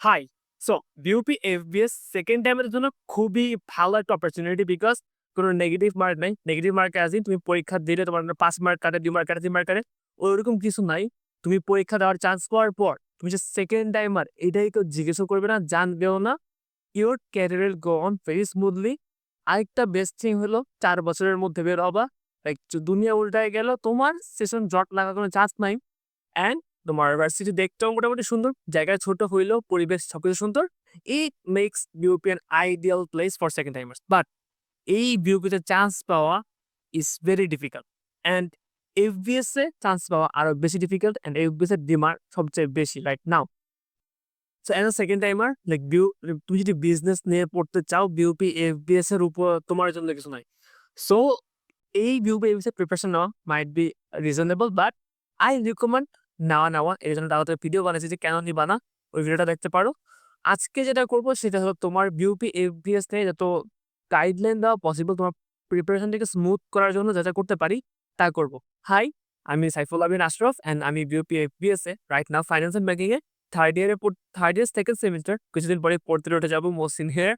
High. So BUP FBS second টাইমের জন্য খুবই ভালো একটা অপরচুনিটি বিকজ কোনো নেগেটিভ মার্ক নাই। নেগেটিভ মার্ক অ্যাজ ইন তুমি পরীক্ষা দিলে তোমার ৫ মার্ক কাটে, ২ মার্ক কাটে, ৩ মার্ক কাটে, ওইরকম কিছু নাই। তুমি পরীক্ষা দেওয়ার চান্স পাওয়ার পর তুমি যে সেকেন্ড টাইমার এটাই কেউ জিজ্ঞাসা করবে না, জানবেও না। Your career will go on very smoothly. আরেকটা বেস্ট থিং হলো ৪ বছরের মধ্যে বের হবা। লাইক দুনিয়া উল্টায় গেল, তোমার সেশন জট লাগার কোনো চান্স নাই। অ্যান্ড তোমার ভার্সিটি দেখতেও মোটামুটি সুন্দর। জায়গা ছোট হইলেও পরিবেশ সবকিছু সুন্দর। It makes European ideal place for second timers. But এই বিউপিতে চান্স পাওয়া is very difficult. And FBS এ চান্স পাওয়া আরো বেশি ডিফিকাল্ট অ্যান্ড এফবিএস এর ডিমান্ড সবচেয়ে বেশি right now. So as a second timer like তুমি যদি বিজনেস নিয়ে পড়তে চাও, বিউপি এফবিএস এর উপর তোমার জন্য কিছু নাই। সো এই বিউপি এফবিএস এর প্রিপারেশন নেওয়া might be reasonable, but I recommend নেওয়া। এর জন্য তাড়াতাড়ি ভিডিও বানাইছি যে কেন নিবা না, ওই ভিডিওটা দেখতে পারো। আজকে যেটা করবো সেটা হলো তোমার বিউপি এফবিএস নিয়ে যত গাইডলাইন দেওয়া পসিবল তোমার প্রিপারেশনটাকে স্মুথ করার জন্য যেটা করতে পারি তা করবো। হাই, আমি সাইফুল আবিন আশরফ অ্যান্ড আমি BUP FBS A right now finance and banking A third year second semester. কিছুদিন পরে ফোর্থ ইয়ারে উঠে যাবো মোসিন হেয়ার।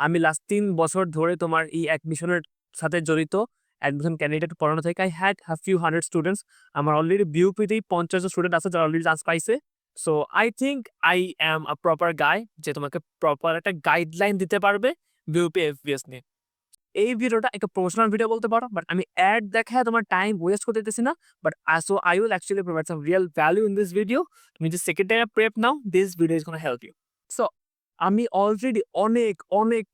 আমি লাস্ট ৩ বছর ধরে তোমার এই অ্যাডমিশনের সাথে জড়িত। অ্যাডমিশন ক্যান্ডিডেট পড়ানো থেকে I had a few hundred students. আমার অলরেডি বিউপিতেই ৫০ জন স্টুডেন্ট আছে যারা অলরেডি চান্স পাইছে। So I think I am a proper guy যে তোমাকে প্রপার একটা গাইডলাইন দিতে পারবে বিউপি এফবিএস নিয়ে। এই ভিডিওটা একটা প্রমোশনাল ভিডিও বলতে পারো, বাট আমি অ্যাড দেখায় তোমার টাইম ওয়েস্ট করতে দিতেছি না। But so I will actually provide some real value in this video. তুমি যে সেকেন্ড টাইম প্রেপ নাও, this video is gonna help you. So আমি অলরেডি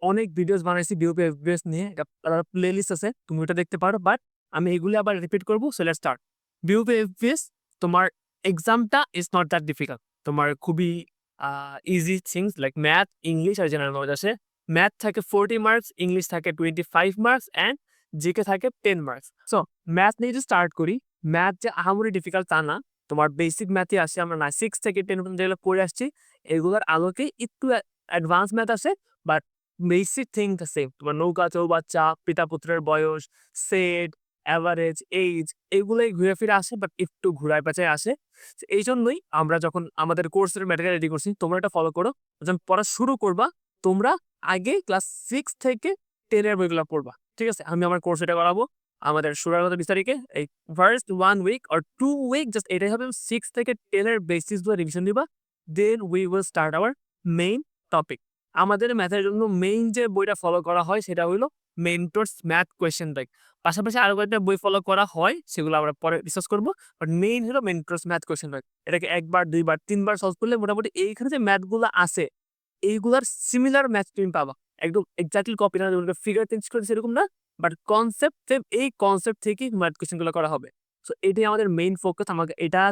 অনেক ভিডিওস বানাইছি বিউপি এফবিএস নিয়ে। একটা প্লেলিস্ট আছে, তুমি ওটা দেখতে পারো। বাট আমি এগুলি আবার রিপিট করবো। So let's start. BUP FBS তোমার এক্সামটা ইজ নট দ্যাট ডিফিকাল্ট। তোমার খুবই easy things like math, English আর জেনারেল নলেজ আছে। ম্যাথ থাকে 40 মার্কস, ইংলিশ থাকে 25 মার্কস অ্যান্ড জিকে থাকে 10 মার্কস। সো ম্যাথ নিয়ে যদি স্টার্ট করি, ম্যাথ যে আহামরি ডিফিকাল্ট তা না। তোমার বেসিক ম্যাথই আসে, আমরা 6 থেকে 10 পর্যন্ত যেগুলো পড়ে আসছি এগুলোর আলোকে একটু অ্যাডভান্স ম্যাথ আসে। বাট বেসিক থিংটা সেম। তোমার নৌকা চৌবাচ্চা, পিতা পুত্রের বয়স, সেট, অ্যাভারেজ, এইজ এগুলোই ঘুরে ফিরে আসে, বাট একটু ঘুরায় পেঁচায় আসে। এই জন্যই আমরা যখন আমাদের কোর্সের ম্যাটেরিয়াল রেডি করছি, তোমরা এটা ফলো করো। যখন পড়া শুরু করবা তোমরা আগে ক্লাস 6 থেকে 10 এর বইগুলা পড়বা। ঠিক আছে? আমি আমার কোর্স এটা করাবো। আমাদের শুরু হবে ২০ তারিখে। এই first 1 week or 2 week just এটাই হবে 6 থেকে 10 এর বেসিস গুলো রিভিশন দিবা। Then we will start our main topic. আমাদের ম্যাথের জন্য মেইন যে বইটা ফলো করা হয় সেটা হইলো মেন্টরস ম্যাথ কোয়েশ্চেন ব্যাংক। পাশাপাশি আরো কয়েকটা বই ফলো করা হয়, সেগুলো আমরা পরে ডিসকাস করব। বাট মেইন হলো মেন্টরস ম্যাথ কোয়েশ্চেন ব্যাংক। এটাকে ১ বার, ২ বার, ৩ বার সলভ করলে মোটামুটি এইখানে যে ম্যাথ গুলা আছে এইগুলার সিমিলার ম্যাথ তুমি পাবা। একদম এক্সাক্টলি কপি না, যেমন ফিগার চেঞ্জ করেছে এরকম না। বাট কনসেপ্ট সেম, এই কনসেপ্ট থেকেই ম্যাথ কোয়েশ্চেন গুলো করা হবে। সো এটাই আমাদের মেইন ফোকাস। আমাকে এটা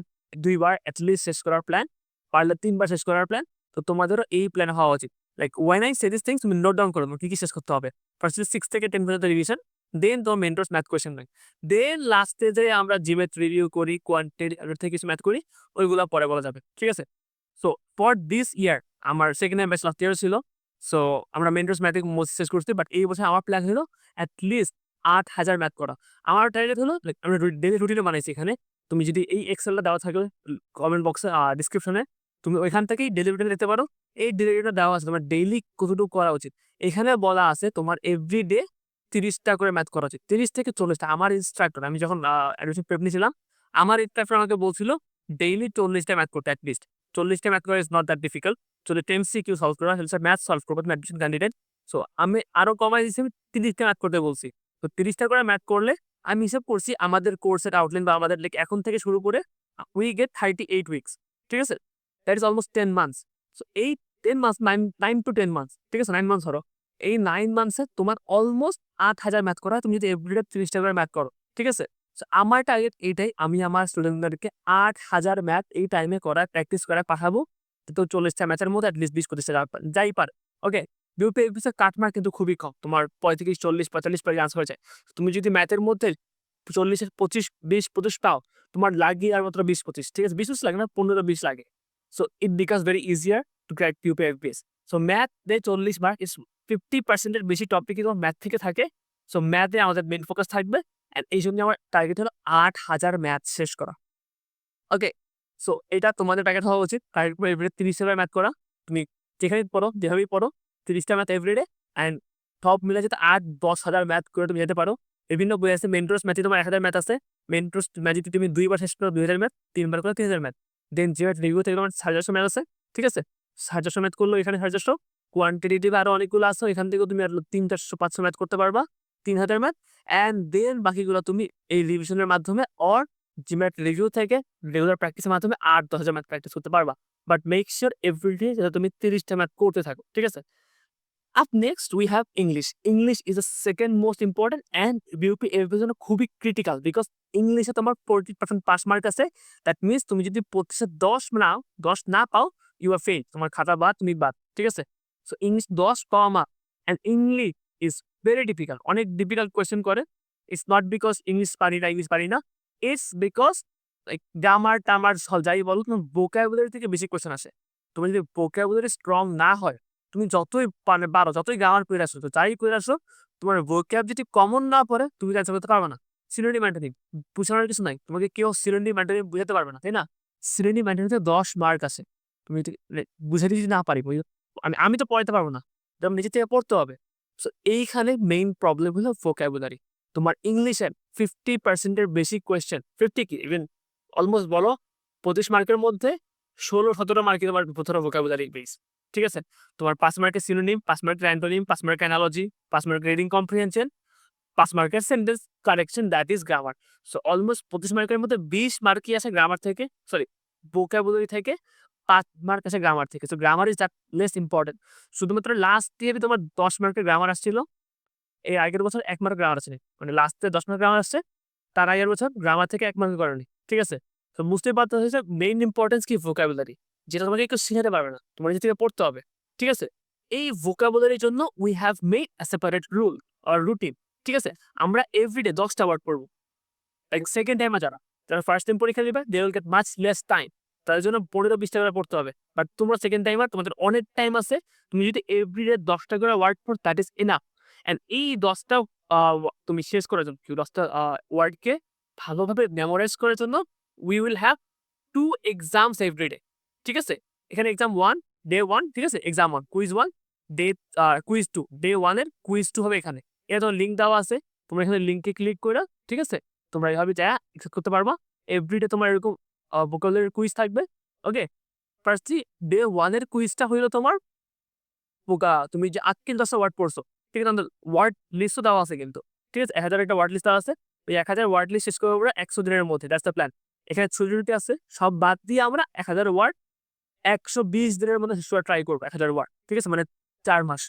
২ বার এট লিস্ট শেষ করার প্ল্যান। পারলে ৩ বার শেষ করার প্ল্যান। তো তোমাদেরও এই প্ল্যান হওয়া উচিত। Like when I say these things তুমি নোট ডাউন করো কি শেষ করতে হবে। ফার্স্টে 6 থেকে 10 পর্যন্ত রিভিশন। দেন তোমার মেন্টরস ম্যাথ কোয়েশ্চেন ব্যাংক। দেন লাস্টে যে আমরা জিমেট রিভিউ করি, কোয়ান্টিটি থেকে কিছু ম্যাথ করি, ওইগুলা পরে বলা যাবে। ঠিক আছে? সো ফর দিস ইয়ার আমার second year batch last year ছিল। সো আমরা মেন্টরস ম্যাথে মোস্ট শেষ করছি। বাট এই বছর আমার প্ল্যান হলো এট লিস্ট ৮,০০০ ম্যাথ করা। আমার টার্গেট হলো লাইক আমরা ডেইলি রুটিনে বানাইছি এখানে। তুমি যদি এই এক্সেলটা দেওয়া থাকে কমেন্ট বক্সে ডেসক্রিপশনে, তুমি ওইখান থেকেই ডেইলি রুটিন দেখতে পারো। এই ডেইলি রুটিনটা দেওয়া আছে তোমার ডেইলি কতটুকু করা উচিত। এখানে বলা আছে তোমার এভরিডে ৩০ টা করে ম্যাথ করা উচিত। ৩০ থেকে ৪০ টা। আমার ইন্সট্রাক্টর, আমি যখন অ্যাডমিশন প্রেপ নিয়েছিলাম, আমার ইন্সট্রাক্টর আমাকে বলছিল ডেইলি ৪০ টা ম্যাথ করতে এট লিস্ট। ৪০ টা ম্যাথ করা ইজ নট দ্যাট ডিফিকাল্ট। যদি এমসিকিউ সলভ করা হলে ম্যাথ সলভ করবো তুমি অ্যাডমিশন ক্যান্ডিডেট। সো আমি আরো কমাই দিয়েছি, আমি ৩০ টা ম্যাথ করতে বলছি। তো ৩০ টা করে ম্যাথ করলে আমি হিসাব করছি আমাদের কোর্সের আউটলাইন বা আমাদের লাইক এখন থেকে শুরু করে উই গেট 38 উইকস। ঠিক আছে? That is almost 10 months. So এই 10 মান্থস 9 টু 10 মান্থস। ঠিক আছে? ৯ মান্থস ধরো। এই ৯ মান্থসে তোমার অলমোস্ট ৮,০০০ ম্যাথ করা হয় তুমি যদি এভরিডে ৩০ টা করে ম্যাথ করো। ঠিক আছে? সো আমার টার্গেট এইটাই। আমি আমার স্টুডেন্টদেরকে ৮,০০০ ম্যাথ এই টাইমে করায় প্র্যাকটিস করায় পাঠাবো। তো ৪০ টা ম্যাথের মধ্যে এট লিস্ট ২০-২৫ টা যাই পারে। ওকে? বিউপি এফবিসির কাটমার্ক কিন্তু খুবই কম। তোমার ৩৫, ৪০, ৪৫ পরে চান্স হয়ে যায়। তুমি যদি ম্যাথের মধ্যে ৪০ এর ২৫, ২০-২৫ পাও, তোমার লাগে আর মাত্র ২০-২৫। ঠিক আছে? ২০-২৫ লাগে না, ১৫-২০ লাগে। So it becomes very easier two crack BUP FBS. So math দিয়ে ৪০ মার্ক ইস ৫০% এর বেশি টপিকই তোমার ম্যাথ থেকে থাকে। সো ম্যাথে আমাদের মেইন ফোকাস থাকবে। অ্যান্ড এইজন্য আমার টার্গেট হলো ৮,০০০ ম্যাথ শেষ করা। ওকে? সো এটা তোমাদের টার্গেট হওয়া উচিত। টার্গেট করে এভরিডে ৩০ টা করে ম্যাথ করা। তুমি যেখানে পড়ো, যেভাবেই পড়ো 30টা ম্যাথ এভরিডে অ্যান্ড সব মিলে যাতে ৮-১০,০০০ ম্যাথ করে তুমি যেতে পারো। বিভিন্ন বই আছে মেন্টরস ম্যাথে তোমার ১,০০০ ম্যাথ আছে। মেন্টরস ম্যাথ যদি তুমি ২ বার শেষ করো ২,০০০ ম্যাথ, ৩ বার করো ৩,০০০ ম্যাথ। দেন জিম্যাট রিভিউ থেকে তোমার ৪,৫০০ ম্যাথ আছে। ঠিক আছে? ৪,৫০০ ম্যাথ করলেও এখানে ৪,৫০০। কোয়ান্টিটেটিভ আরো অনেকগুলো আছে। এখান থেকেও তুমি আরো ৩, ৪০০, ৫০০ ম্যাথ করতে পারবা। ৩,০০০ ম্যাথ অ্যান্ড দেন বাকিগুলো তুমি এই রিভিশনের মাধ্যমে অর জিম্যাট রিভিউ থেকে রেগুলার প্র্যাকটিসের মাধ্যমে ৮-১০,০০০ ম্যাথ প্র্যাকটিস করতে পারবা। বাট মেক সিউর এভরিডে যাতে তুমি ৩০টা ম্যাথ করতে থাকো। ঠিক আছে? Up next we have English. English is the second most important and BUP এর জন্য খুবই ক্রিটিক্যাল বিকজ ইংলিশে তোমার 40% পাস মার্ক আছে। দ্যাট মিনস তুমি যদি 25 এ 10 না পাও ইউ আর ফেইল। তোমার খাতা বাদ, তুমি বাদ। ঠিক আছে? সো ইংলিশ 10 পাওয়া must and English is very difficult. অনেক ডিফিকাল্ট কোয়েশ্চেন করে। ইটস নট বিকজ ইংলিশ পারি না। ইটস বিকজ লাইক গ্রামার-টামার যাই বলো তোমার ভোকাবুলারি থেকে বেশি কোয়েশ্চেন আসে। তুমি যদি ভোকাবুলারি স্ট্রং না হয় তুমি যতই পারো, যতই গ্রামার পড়ে আসো, যাই করে আসো, তোমার vocab যদি কমন না পড়ে, তুমি অ্যান্সার করতে পারবে না। সিনোনিম, অ্যান্টোনিম বুঝানোর কিছু নাই। তোমাকে কেউ সিনোনিম, অ্যান্টোনিম বুঝাতে পারবে না, তাই না? সিনোনিম, অ্যান্টোনিমে 10 মার্ক আছে। তুমি যদি বুঝাতে যদি না পারি, আমি তো পড়াইতে পারবো না। তোমার নিজে থেকে পড়তে হবে। সো এইখানে মেইন প্রবলেম হলো vocabulary। তোমার ইংলিশের 50% এর বেশি কোয়েশ্চেন, 50 কি ইভেন অলমোস্ট বলো 25 মার্কের মধ্যে 16-17 মার্কে তোমার vocabulary বেস। ঠিক আছে? তোমার 5 মার্কের সিনোনিম, 5 মার্কের অ্যান্টোনিম, 5 মার্কের অ্যানালজি, 5 মার্কের রিডিং কম্প্রিহেনশন, 5 মার্কের sentence correction that is grammar. So almost 25 মার্কের মধ্যে 20 মার্কই আসে গ্রামার থেকে, সরি vocabulary থেকে, 5 মার্ক আসে গ্রামার থেকে। So grammar is that less important. শুধুমাত্র লাস্ট ইয়ারে তোমার 10 মার্কের গ্রামার আসছিল। এর আগের বছর 1 মার্ক গ্রামার আসেনি। মানে লাস্টে 10 মার্ক গ্রামার আসছে। তার আগের বছর গ্রামার থেকে 1 মার্ক করেনি। ঠিক আছে? তো বুঝতেই পারতে হয়েছে মেইন ইম্পোর্টেন্স কি vocabulary, যেটা তোমাকে কেউ শিখাতে পারবে না। তোমার নিজে থেকে পড়তে হবে। ঠিক আছে? এই vocabulary জন্য we have made a separate rule or routine. ঠিক আছে? আমরা এভরিডে 10 টা ওয়ার্ড পড়ব। লাইক সেকেন্ড টাইমে যারা ফার্স্ট টাইম পরীক্ষা দিবে they will get much less time. তাদের জন্য ১৫-২০ টা করে পড়তে হবে। বাট তোমরা সেকেন্ড টাইমার, তোমাদের অনেক টাইম আছে। তুমি যদি এভরিডে 10 টা করে ওয়ার্ড পড়ো দ্যাট ইজ এনাফ। অ্যান্ড এই 10 টা তুমি শেষ করার জন্য 10 টা ওয়ার্ডকে ভালোভাবে মেমোরাইজ করার জন্য we will have 2 exams everyday. ঠিক আছে? এখানে এক্সাম 1, ডে 1, ঠিক আছে? Exam 1, quiz 1, day quiz 2, day 1 এর কুইজ 2 হবে এখানে। এটা তোমার লিঙ্ক দেওয়া আছে। তোমরা এখানে লিঙ্কে ক্লিক কইরা, ঠিক আছে? তোমরা এভাবে যায়া অ্যাক্সেস করতে পারবা। এভরিডে তোমার এরকম vocabulary কুইজ থাকবে। ওকে? ফার্স্টলি ডে 1 এর কুইজটা হইলো তোমার তুমি যে আজকে 10 টা ওয়ার্ড পড়ছো, ঠিক আছে? আমাদের ওয়ার্ড লিস্টও দেওয়া আছে কিন্তু। ঠিক আছে? ১,০০০ একটা ওয়ার্ড লিস্ট দেওয়া আছে। ওই ১,০০০ ওয়ার্ড লিস্ট শেষ করবো আমরা ১০০ দিনের মধ্যে। That's the plan. এখানে ছুটি আছে। সব বাদ দিয়ে আমরা ১,০০০ ওয়ার্ড ১২০ দিনের মধ্যে শেষ করার ট্রাই করব। ১,০০০ ওয়ার্ড। ঠিক আছে? মানে ৪ মাস।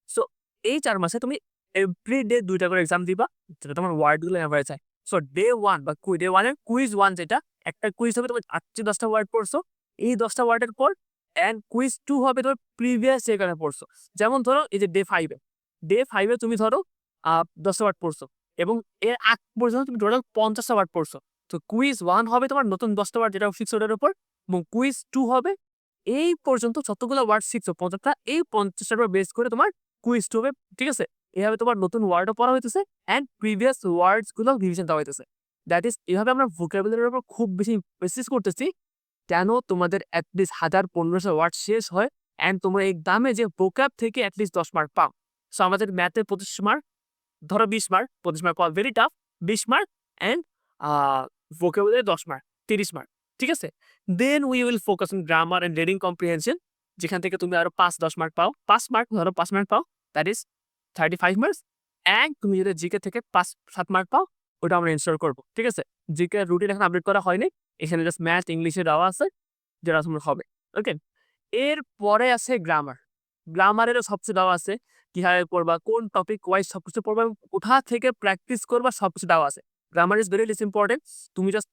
সো এই ৪ মাসে তুমি এভরিডে ২ টা করে এক্সাম দিবা। যেটা তোমার ওয়ার্ডগুলো এভারেজ হয়। সো ডে 1 বা ডে 1 এর কুইজ ১ যেটা, একটা কুইজ হবে তুমি আজকে ১০ টা ওয়ার্ড পড়ছো। এই ১০ টা ওয়ার্ডের পর অ্যান্ড কুইজ 2 হবে তোমার প্রিভিয়াস যেখানে পড়ছো। যেমন ধরো এই যে ডে 5 এ। ডে 5 এ তুমি ধরো ১০ টা ওয়ার্ড পড়ছো এবং এর আগ পর্যন্ত তুমি টোটাল ৫০ টা ওয়ার্ড পড়ছো। তো কুইজ 1 হবে তোমার নতুন ১০ টা ওয়ার্ড যেটা ফিক্সড ওটার উপর এবং কুইজ 2 হবে এই পর্যন্ত যতগুলো ওয়ার্ড শিখছো ৫০ টা, এই ৫০ টার উপর বেস করে তোমার কুইজ 2 হবে। ঠিক আছে? এভাবে তোমার নতুন ওয়ার্ডও পড়া হইতেছে অ্যান্ড প্রিভিয়াস ওয়ার্ডস গুলো রিভিশন দেওয়া হইতেছে। দ্যাট ইজ এভাবে আমরা vocabulary-র উপর খুব বেশি এমফেসিস করতেছি। কেন তোমাদের এট লিস্ট ১০০০-১৫০০ ওয়ার্ড শেষ হয় অ্যান্ড তোমরা এক্সামে যে vocab থেকে এট লিস্ট 10 মার্ক পাও। সো আমাদের ম্যাথে ২৫ মার্ক, ধরো 20 মার্ক, ২৫ মার্ক পাওয়া very tough. ২০ mark and vocabulary 10 mark, ৩০ mark. ঠিক আছে? Then we will focus on grammar and reading comprehension, যেখান থেকে তুমি আরো ৫-১০ মার্ক পাও। ৫ মার্ক, ধরো ৫ মার্ক পাও, দ্যাট ইজ 35 মার্কস। অ্যান্ড তুমি যদি জিকে থেকে ৫-৭ মার্ক পাও, ওটা আমরা ইনস্টল করব। ঠিক আছে? জিকে রুটিন এখন আপডেট করা হয়নি। এখানে জাস্ট ম্যাথ, ইংলিশে দেওয়া আছে যেটা তোমার হবে। ওকে? এরপরে আছে গ্রামার। গ্রামারেরও সবচেয়ে দেওয়া আছে। কিভাবে পড়বা, কোন টপিক ওয়াইজ সবকিছু পড়বা এবং কোথা থেকে প্র্যাকটিস করবা সবকিছু দেওয়া আছে। Grammar is very less important. তুমি জাস্ট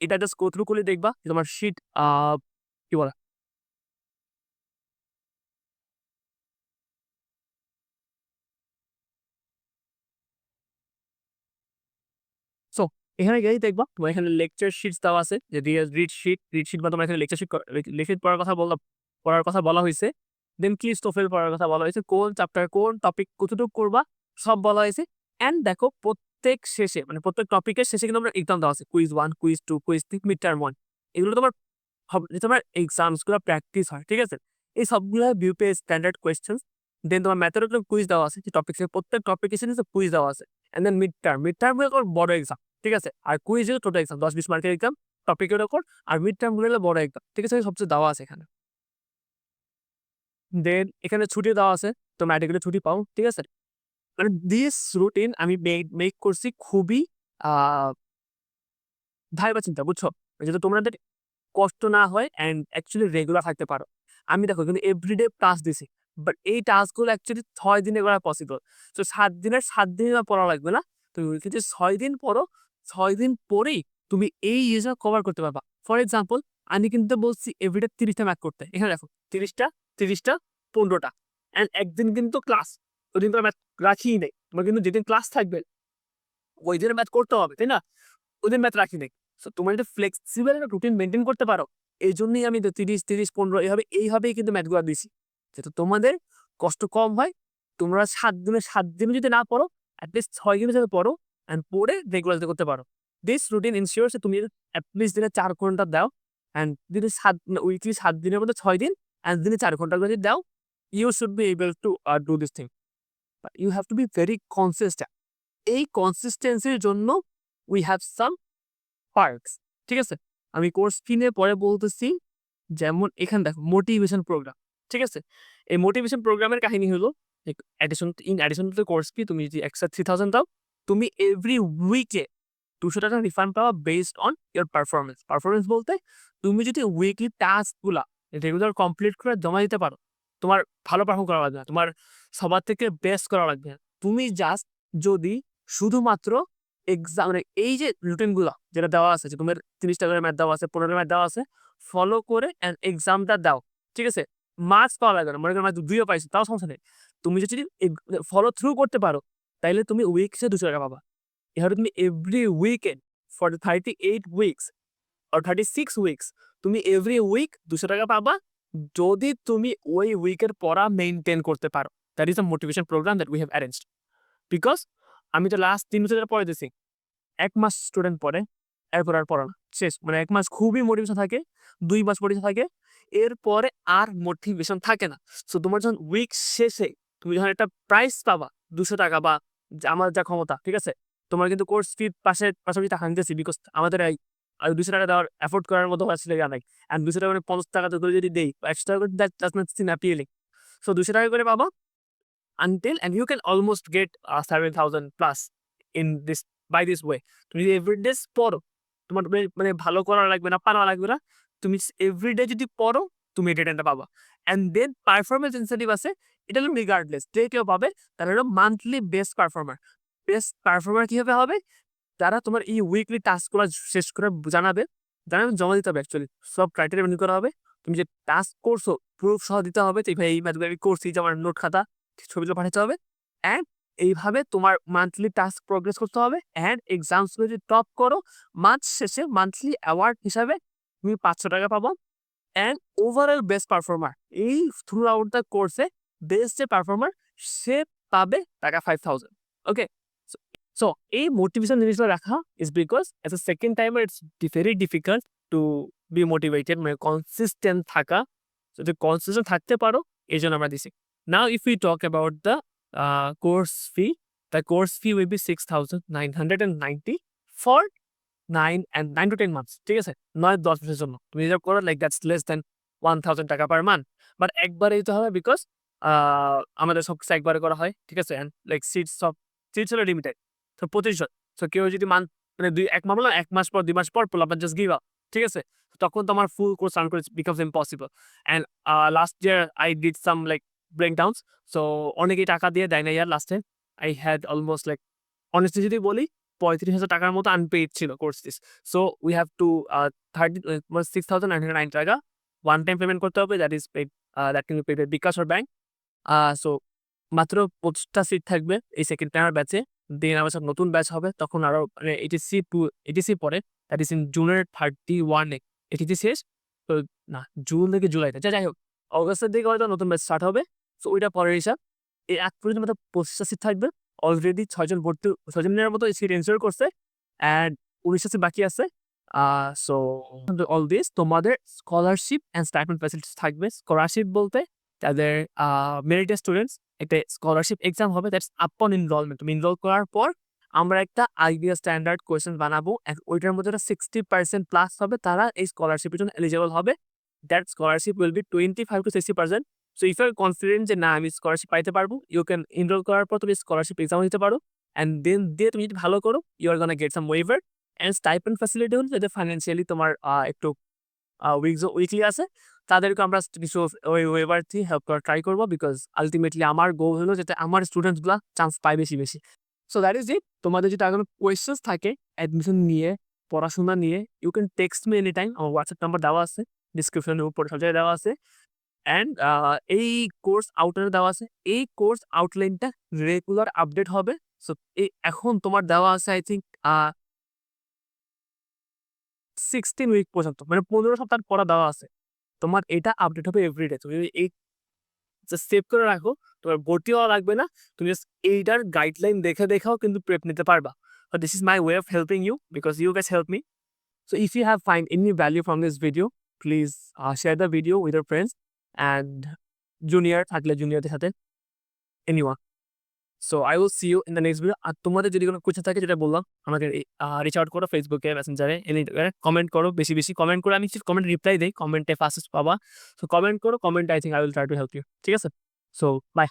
এটা জাস্ট গো থ্রু করলে দেখবা যে তোমার শিট কি বলে সো এখানে গেলেই দেখবা তোমার এখানে লেকচার শিটস দেওয়া আছে যে রিড শিট বা তোমার এখানে লেকচার শিট লিখিত পড়ার কথা বলা হয়েছে। দেন কি স্টোফেল পড়ার কথা বলা হয়েছে। কোন চ্যাপ্টার, কোন টপিক কতটুকু করবা সব বলা হয়েছে। অ্যান্ড দেখো প্রত্যেক শেষে মানে প্রত্যেক টপিকের শেষে কিন্তু আমরা এক্সাম দেওয়া আছে। Quiz 1, quiz 2, quiz 3, mid term 1। এগুলো তোমার এক্সামস গুলো প্র্যাকটিস হয়। ঠিক আছে? এই সবগুলা বিউপিএ স্ট্যান্ডার্ড কোয়েশ্চেন। দেন তোমার ম্যাথের উপর কুইজ দেওয়া আছে, যে টপিক প্রত্যেক টপিক এসে কুইজ দেওয়া আছে। অ্যান্ড দেন মিড টার্ম হলো বড় এক্সাম, ঠিক আছে? আর কুইজ হলো ছোট এক্সাম, 10-20 মার্কের এক্সাম টপিকের উপর। আর মিড টার্ম হলো বড় এক্সাম, ঠিক আছে? সবচেয়ে দেওয়া আছে এখানে। দেন এখানে ছুটি দেওয়া আছে, তো ম্যাডিকেলে ছুটি পাও, ঠিক আছে? মানে দিস রুটিন আমি মেক করছি খুবই আ ভাইবা চিন্তা, বুঝছো? যাতে তোমাদের কষ্ট না হয় অ্যান্ড অ্যাকচুয়ালি রেগুলার থাকতে পারো। আমি দেখো কিন্তু এভরিডে টাস্ক দিছি। বাট এই টাস্কগুলো অ্যাকচুয়ালি ৬ দিনে করা পসিবল। সো ৭ দিনের ৭ দিনই পড়া লাগবে না। তুমি উইকলিতে ৬ দিন পড়ো, ৬ দিন পড়েই তুমি এই জিনিসটা কভার করতে পারবা। ফর এক্সাম্পল আমি কিন্তু বলছি এভরিডে ৩০ টা ম্যাথ করতে। এখানে দেখো ৩০ টা, ৩০ টা, ১৫ টা। অ্যান্ড একদিন কিন্তু ক্লাস। ওইদিন তো ম্যাথ রাখিই নাই। তোমার কিন্তু যেদিন ক্লাস থাকবে ওই দিনের ম্যাথ করতে হবে, তাই না? ওদের ম্যাথ রাখি নাই। সো তোমরা যদি ফ্লেক্সিবল একটা রুটিন মেইনটেইন করতে পারো, এইজন্যই আমি ৩০, ১৫ এইভাবেই কিন্তু ম্যাথগুলা দিছি। যাতে তোমাদের কষ্ট কম হয়। তোমরা ৭ দিনে ৭ দিনও যদি না পড়ো, এট লিস্ট ৬ দিনে যাতে পড়ো অ্যান্ড পড়ে রেগুলার যাতে করতে পারো। দিস রুটিন এনশিওরস যে তুমি এট লিস্ট দিনে ৪ ঘন্টা দাও অ্যান্ড দিনে উইকলি ৭ দিনের মধ্যে ৬ দিন অ্যান্ড দিনে ৪ ঘন্টা করে যদি দাও, you should be able to do this thing. But you have to be very consistent. এই কনসিস্টেন্সির জন্য উই হ্যাভ সাম পার্কস, ঠিক আছে? আমি কোর্স ফি নিয়ে পরে বলতেছি। যেমন এখানে দেখো মোটিভেশন প্রোগ্রাম, ঠিক আছে? এই মোটিভেশন প্রোগ্রামের কাহিনী হলো in addition to course fee তুমি যদি এক্সট্রা 3000 দাও, তুমি এভরি উইকে ৳200 রিফান্ড পাওয়া based on your performance. Performance বলতে তুমি যদি উইকলি টাস্কগুলা রেগুলার কমপ্লিট করে জমা দিতে পারো, তোমার ভালো পারফর্ম করা লাগবে না। তোমার সবার থেকে বেস্ট করা লাগবে না। তুমি জাস্ট যদি শুধুমাত্র মানে এই যে রুটিনগুলা যেটা দেওয়া আছে, যে তোমার ৩০ টা করে ম্যাথ দেওয়া আছে, ১৫ টা ম্যাথ দেওয়া আছে, ফলো করে অ্যান্ড এক্সামটা দাও, ঠিক আছে? মার্কস পাওয়া লাগবে না। মনে করো ম্যাথ ২ ও পাইছো, তাও সমস্যা নেই। তুমি যদি ফলো থ্রু করতে পারো, তাইলে তুমি উইকসে ৳২০০ পাবা। এভাবে তুমি every weekend for 38 weeks or 36 weeks তুমি এভরি উইক ৳২০০ পাবা, যদি তুমি ওই উইকের পড়া মেইনটেইন করতে পারো। That is a motivation program that we have arranged. Because আমি তো লাস্ট ৩ বছর ধরে পড়াইতেছি। ১ মাস স্টুডেন্ট পড়ে, এরপর আর পড়ে না। শেষ। মানে ১ মাস খুবই মোটিভেশন থাকে, ২ মাস মোটিভেশন থাকে, এরপরে আর মোটিভেশন থাকে না। সো তোমার যখন উইক শেষে তুমি যখন একটা প্রাইজ পাবা ৳২০০ বা আমার যা ক্ষমতা, ঠিক আছে? তোমার কিন্তু কোর্স ফি পাশাপাশি টাকা নিতেছি, বিকজ আমাদের এই ৳২০০ দেওয়ার এফোর্ড করার মতো আসলে ইয়া নাই। অ্যান্ড ৳২০০ মানে ৳৫০ করে যদি দেই বা ৳১০০ করে that does not seem appealing. So ৳২০০ করে পাবা until and you can almost get 7,000 plus in this by this way. তুমি যদি এভরিডে পড়ো, তোমার মানে ভালো করা লাগবে না, পারা লাগবে না। তুমি এভরিডে যদি পড়ো, তুমি এই রিটার্নটা পাবা। অ্যান্ড দেন পারফরম্যান্স ইনসেন্টিভ আছে। এটা হলো রিগার্ডলেস যে কেউ পাবে, তারা হলো monthly best performer. Best performer কিভাবে হবে? যারা তোমার এই উইকলি টাস্কগুলো শেষ করে জানাবে জমা দিতে হবে অ্যাকচুয়ালি। সব ক্রাইটেরিয়া মেনে করা হবে। তুমি যে টাস্ক করছো প্রুফ সহ দিতে হবে যে ভাই এই ম্যাথগুলো আমি করছি, যে আমার নোট খাতা ছবিগুলো পাঠাতে হবে। অ্যান্ড এইভাবে তোমার মান্থলি টাস্ক প্রোগ্রেস করতে হবে। অ্যান্ড এক্সামসগুলো যদি টপ করো, মাস শেষে মান্থলি অ্যাওয়ার্ড হিসাবে তুমি ৳৫০০ পাবো। অ্যান্ড ওভারঅল বেস্ট পারফর্মার এই থ্রু আউট দ্য কোর্সে বেস্ট যে পারফর্মার, সে পাবে টাকা 5,000। ওকে? সো সো এই মোটিভেশন জিনিসগুলো রাখা is because as a second timer it's very difficult to B motivated, মানে কনসিস্টেন্ট থাকা। যদি কনসিস্টেন্ট থাকতে পারো, এই জন্য আমরা দিছি। Now if we talk about the the course fee will be 6,990 for 9 to 10 months, ঠিক আছে? ৯-১০ মাসের জন্য। তুমি রিজার্ভ করো, like that's less than ৳1,000 per month. But একবারে দিতে হবে, বিকজ আমাদের সবকিছু একবারে করা হয়, ঠিক আছে? অ্যান্ড লাইক সিটস হলো লিমিটেড। তো ২৫ জন। সো কেউ যদি মানে ১ মাস বললাম, ১ মাস পর ২ মাস পর পোলাপান জাস্ট গিভ আপ, ঠিক আছে? তখন তো আমার ফুল কোর্স রান করা becomes impossible. And last year I did some like breakdowns. So অনেকেই টাকা দিয়ে দেয় না ইয়ার লাস্টে। I had almost like, honestly যদি বলি, ৳৩৫,০০০ মতো আনপেইড ছিল course fees. So we have to 6,909 টাকা ওয়ান টাইম পেমেন্ট করতে হবে। That is paid, that can be paid by bKash or bank. So মাত্র ২৫ টা সিট থাকবে এই সেকেন্ড টাইমার ব্যাচে। দেন আবার সব নতুন ব্যাচ হবে। তখন আরো মানে এইচএসসি পরে, দ্যাট ইস ইন জুনের 31 এ এইচএসসি শেষ। তো না, জুন থেকে জুলাইতে, যাই হোক অগাস্টের দিকে হয়তো নতুন ব্যাচ স্টার্ট হবে। সো ওইটা পরের হিসাব। এর আগ পর্যন্ত মাত্র ২৫ টা সিট থাকবে। অলরেডি ৬ জনের মতো সিট এনশিওর করছে। অ্যান্ড ১৯ টা সিট বাকি আছে। সো অল দিস তোমাদের স্কলারশিপ অ্যান্ড স্টাইপেন্ড ফ্যাসিলিটিস থাকবে। স্কলারশিপ বলতে তাদের মেরিটেড স্টুডেন্টস একটা স্কলারশিপ এক্সাম হবে, দ্যাটস আপন এনরোলমেন্ট। তুমি এনরোল করার পর আমরা একটা আইবিএ স্ট্যান্ডার্ড কোয়েশ্চেন বানাবো। ওইটার মধ্যে 60% প্লাস হবে, তারা এই স্কলারশিপের জন্য এলিজিবল হবে। That scholarship will be 25 to 60%। So if you are confident যে না আমি স্কলারশিপ পাইতে পারবো, ইউ ক্যান এনরোল করার পর তুমি স্কলারশিপ এক্সাম দিতে পারো। অ্যান্ড দেন দিয়ে তুমি যদি ভালো করো, you are gonna get some waiver. And stipend facility হলো যাদের ফাইন্যান্সিয়ালি তোমার একটু উইকলি আছে, তাদেরকে আমরা কিছু ওই ওয়েভার দিয়ে হেল্প করার ট্রাই করবো। বিকজ আলটিমেটলি আমার গোল হলো যাতে আমার স্টুডেন্টসগুলা চান্স পায় বেশি বেশি। So that is it. তোমাদের যদি কোনো কোয়েশ্চেন্স থাকে অ্যাডমিশন নিয়ে, পড়াশোনা নিয়ে, you can text me any time. আমার হোয়াটসঅ্যাপ নাম্বার দেওয়া আছে ডিসক্রিপশনের উপরে, সব জায়গায় দেওয়া আছে। অ্যান্ড এই কোর্স আউটলাইন দেওয়া আছে। এই কোর্স আউটলাইনটা রেগুলার আপডেট হবে। সো এখন তোমার দেওয়া আছে আই থিঙ্ক 16 উইক পর্যন্ত, মানে 15 সপ্তাহ পড়া দেওয়া আছে। তোমার এটা আপডেট হবে এভরিডে। তুমি এই জাস্ট সেভ করে রাখো। তোমার ভর্তি হওয়া লাগবে না। তুমি জাস্ট এইটার গাইডলাইন দেখেও কিন্তু প্রেপ নিতে পারবা। So this is my way of helping you because you guys help me. So if you have find any value from this video, please share the video with your friends and junior থাকলে জুনিয়রদের সাথে, anyone. So I will see you in the next video. আর তোমাদের যদি কোনো question থাকে যেটা বললাম, আমাকে reach out করো ফেসবুকে, মেসেঞ্জারে, কমেন্ট করো, বেশি বেশি কমেন্ট করে। আমি কমেন্ট রিপ্লাই দেই, কমেন্টে ফার্স্ট পাবা। সো কমেন্ট করো, comment I think I will try to help you. ঠিক আছে? So by.